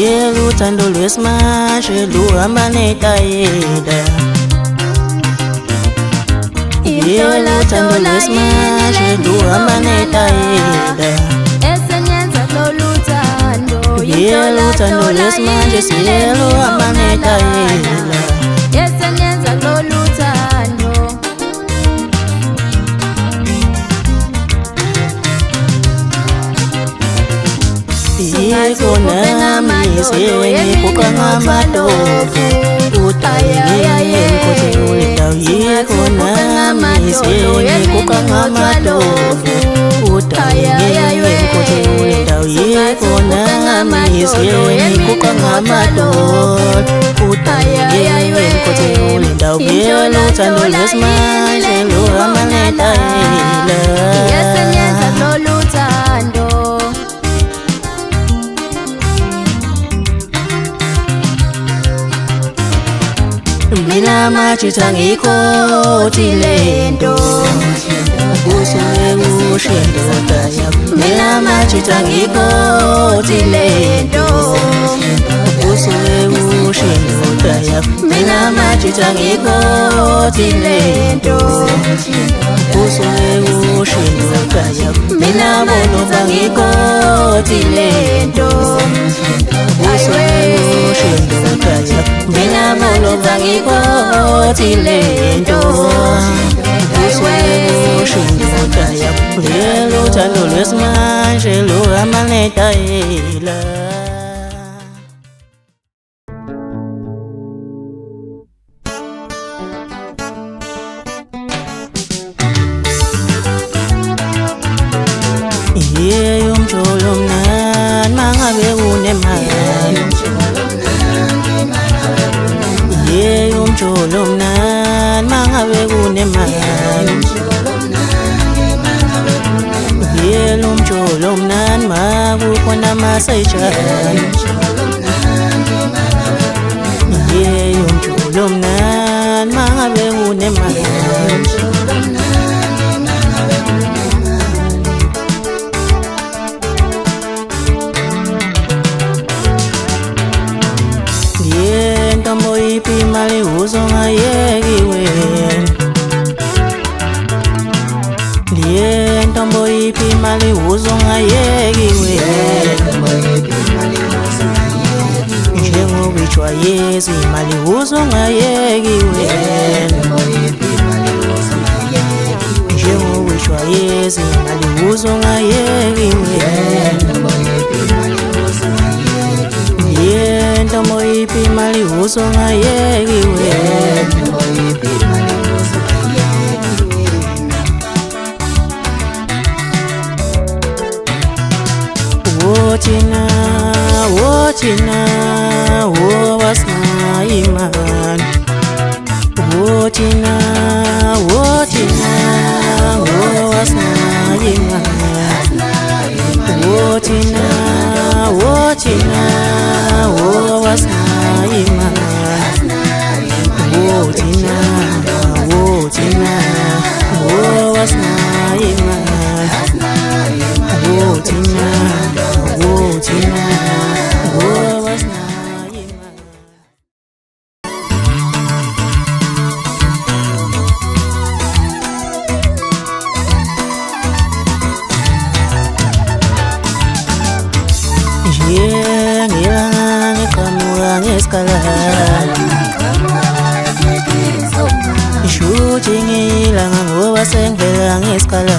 Yelu tando lwesmashe luhamba netayeda. Yelu tando lwesmashe luhamba netayeda. Yelu tando lwesmashe siyelu hamba netayeda. Yeko nami siyeni kukanga matofu utayenge kote ulitau. Yeko nami siyeni kukanga matofu utayenge kote ulitau. Yeko nami siyeni kukanga matofu utayenge kote ulitau. Yelu tando lwesmashe luhamba netayeda. Mina machitangiko tilendo Usuwe ushendo taya. Mina machitangiko tilendo Usuwe ushendo taya. Mina machitangiko tilendo Usuwe ushendo taya. Mina bono bangiko tilendo Usuwe ushendo taya. Mina bono bangiko tilendo Usuwe ushendo taya. Yelu tando lwesmashe luhamba netayeda. Yeyo mjolo mnan mangabe unemali. Yeyo mjolo mnan mangabe unemali. Yelu mjolo mnan makukhona masayitshana. Yeyo mjolo mnan mangabe unemali. Ntombo ipi mali uzonga yegiwe. Liye ntombo ipi mali uzonga yegiwe. Njengo bichwa Yesu mali uzonga yegiwe. Njengo bichwa Yesu mali uzonga yegiwe. Ntombo ipi mali uzonga yegiwe. Wotina, wotina, wowasna iman. Wotina, wotina, wowasna iman. Wotina, wotina, wowasna iman. Wotina, wotina, wowasna iman. Wotina, wotina, wowasna iman. Ngilanga ngiqhamuka ngesikhala. Ishuthi ngilanga ngoba sengivela ngesikhala.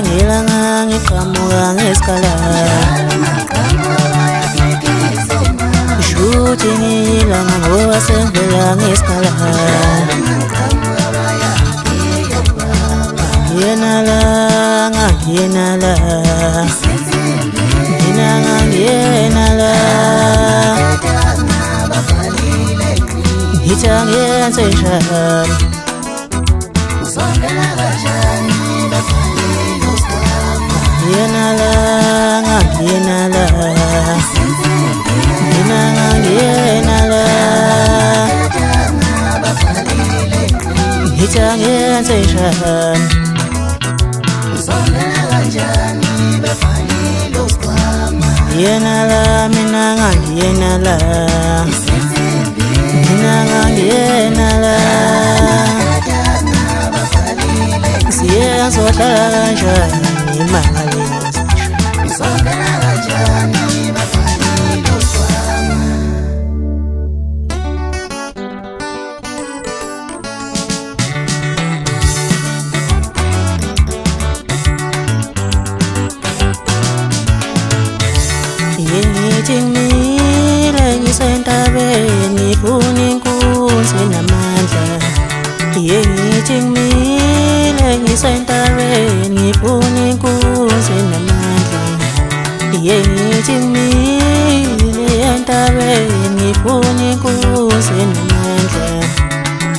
Ngilanga ngiqhamuka ngesikhala. Ishuthi ngilanga ngoba sengivela ngesikhala. Ngiyenala, ngiyenala, ngiyenala. Ngithi angiyenze njani. Ngiyenala, ngiyenala, ngiyenala. Ngithi angiyenze njani. Yena la mina ngangiyena la, mina ngangiyena la. Siyazohlala kanjani imangalezi Ngithi ngimile ngisentabeni ngifuna inkunzi namandla. Ngithi ngimile ngisentabeni ngifuna inkunzi namandla. Ngithi ngimile entabeni ngifuna inkunzi namandla.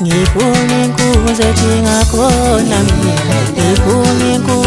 Ngifuna inkunzi edinga khona mina, ngifuna inkunzi